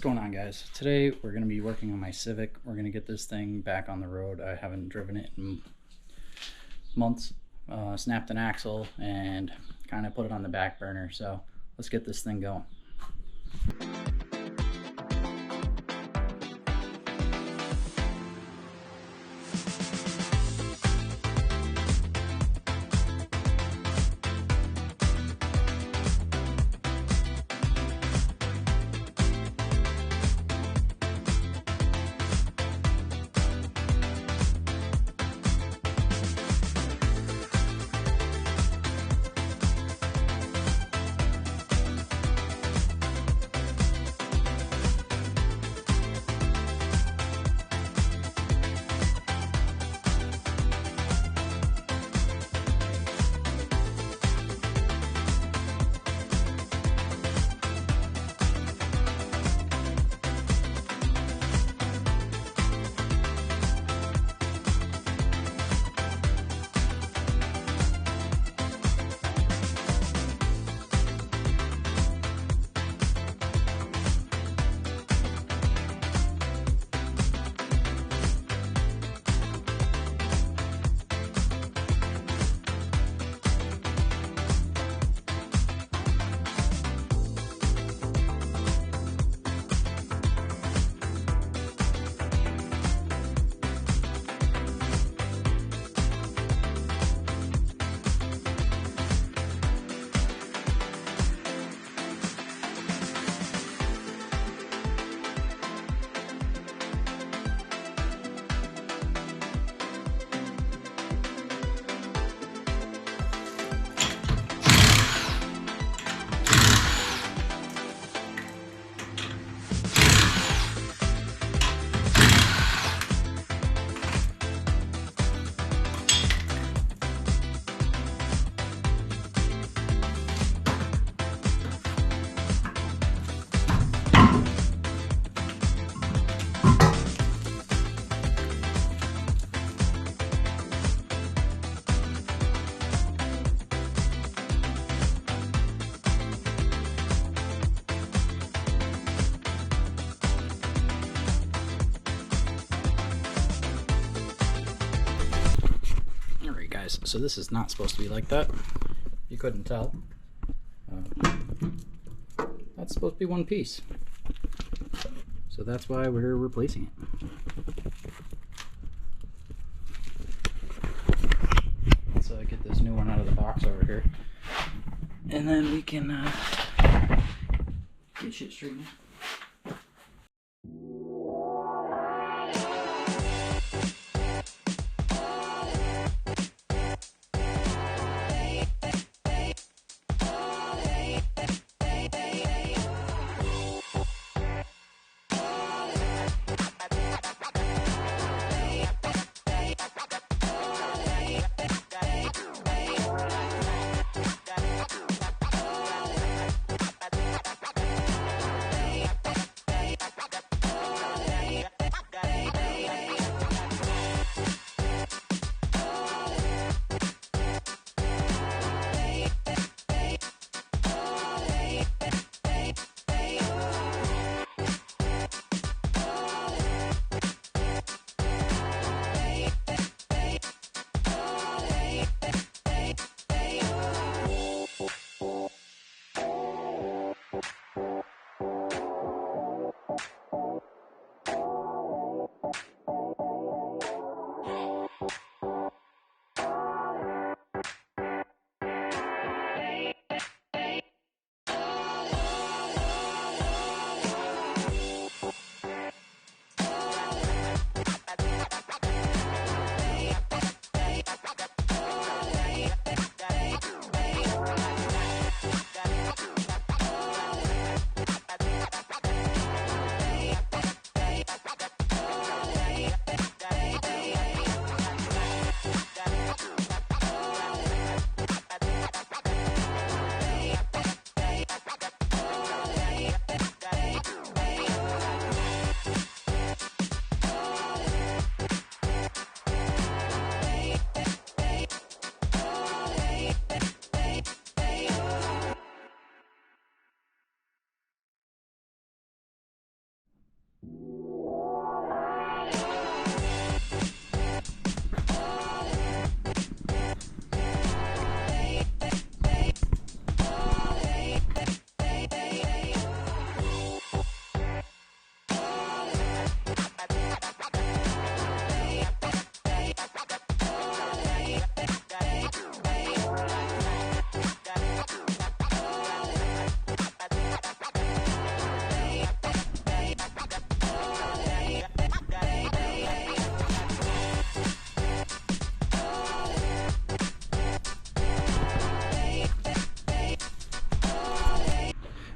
What's going on, guys? Today we're going to be working on my Civic. We're going to get this thing back on the road. I haven't driven it in months. Snapped an axle and kind of put it on the back burner, so let's get this thing going. So this is not supposed to be like that. You couldn't tell. That's supposed to be one piece. So that's why we're replacing it. Let's get this new one out of the box over here. And then we can get shit straightened.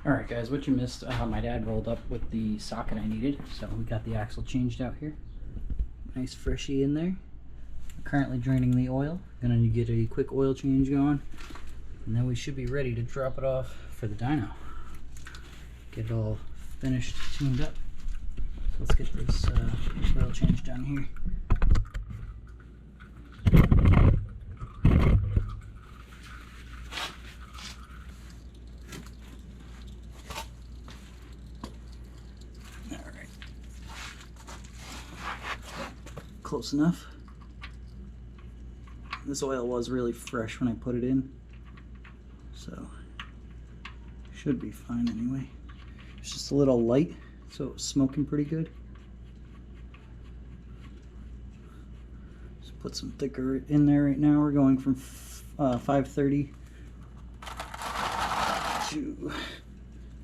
Alright guys, what you missed, my dad rolled up with the socket I needed, so we got the axle changed out here. Nice freshy in there. Currently draining the oil. Gonna get a quick oil change going, and then we should be ready to drop it off for the dyno. Get it all finished, tuned up. So let's get this oil change done here. Alright. Close enough. This oil was really fresh when I put it in, so should be fine anyway. It's just a little light, so it's smoking pretty good. Just put some thicker in there right now. We're going from 530 to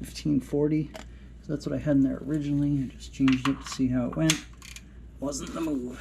1540. So that's what I had in there originally. I just changed it to see how it went. Wasn't the move.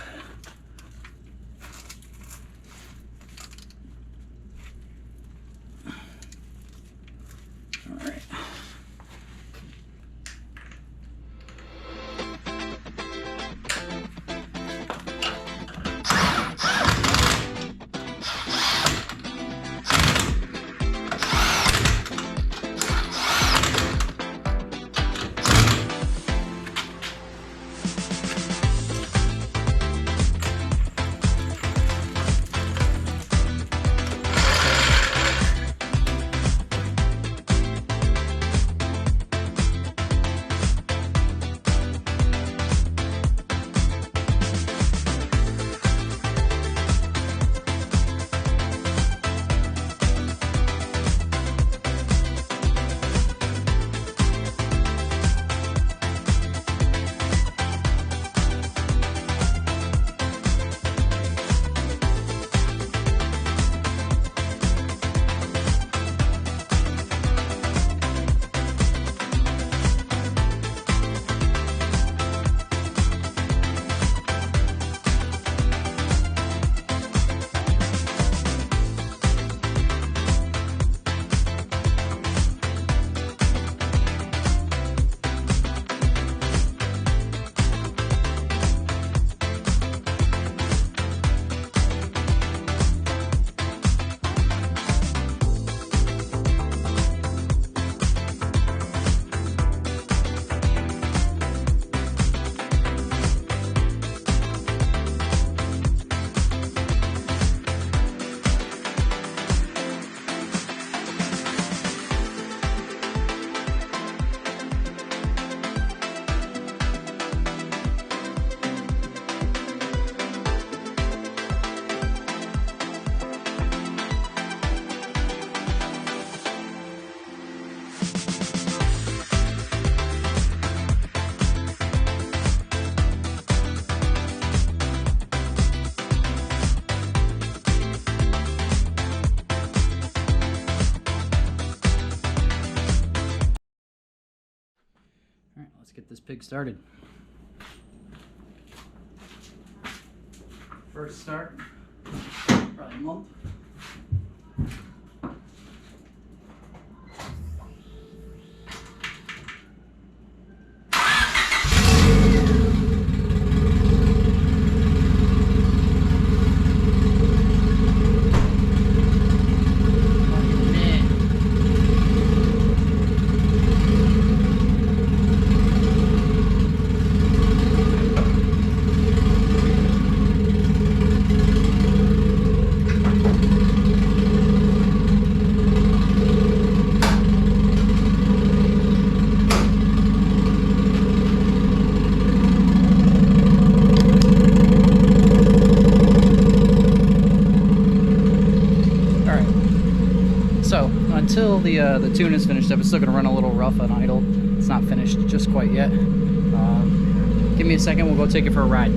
Let's get this pig started. First start, probably a month. Until the tune is finished up, it's still going to run a little rough on idle. It's not finished just quite yet. Give me a second, we'll go take it for a ride.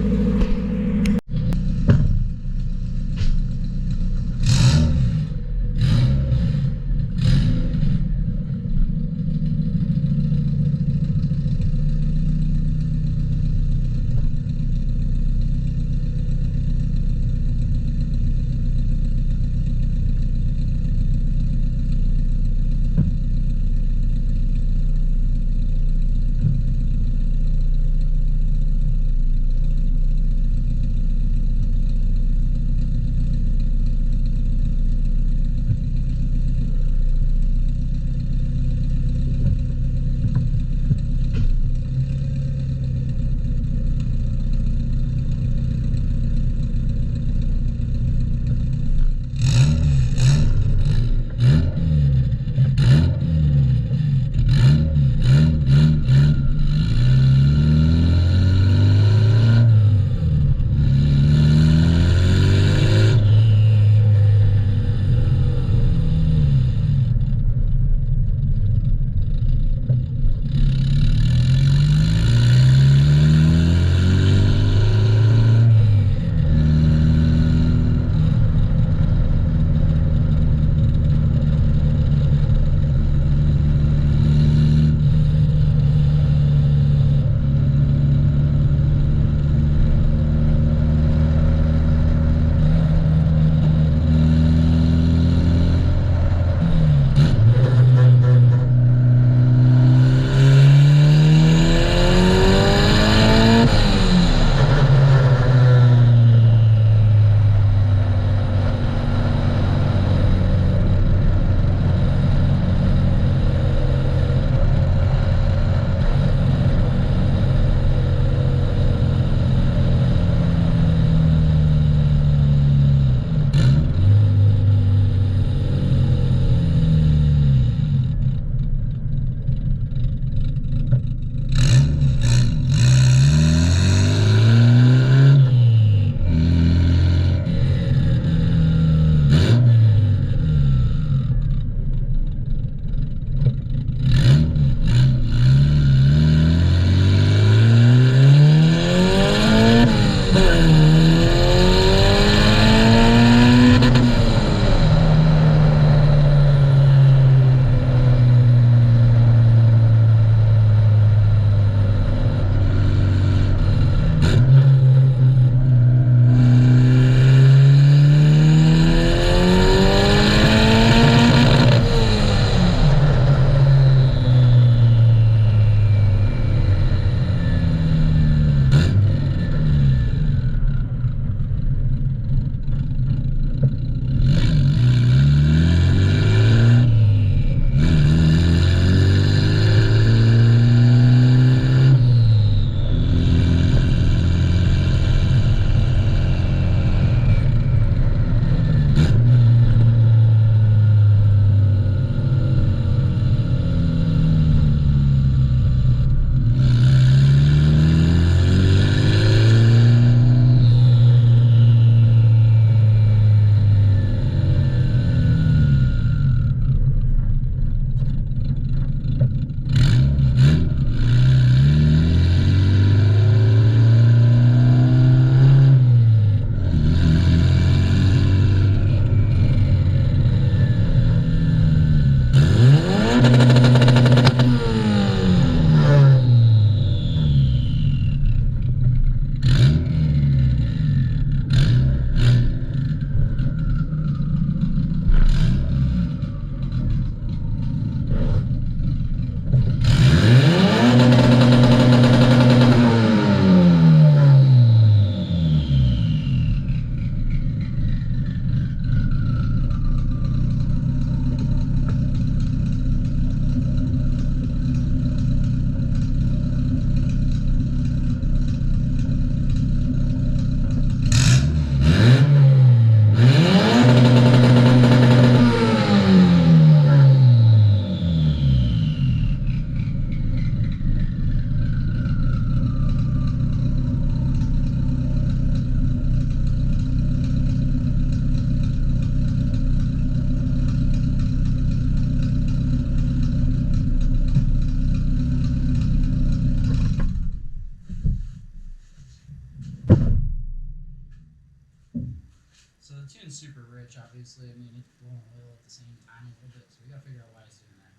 So the tune's super rich, obviously. I mean, it's blowing oil at the same time a little bit, so we gotta figure out why it's doing that.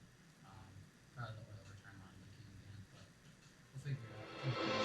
Probably the oil return on leaking again, but we'll figure it out.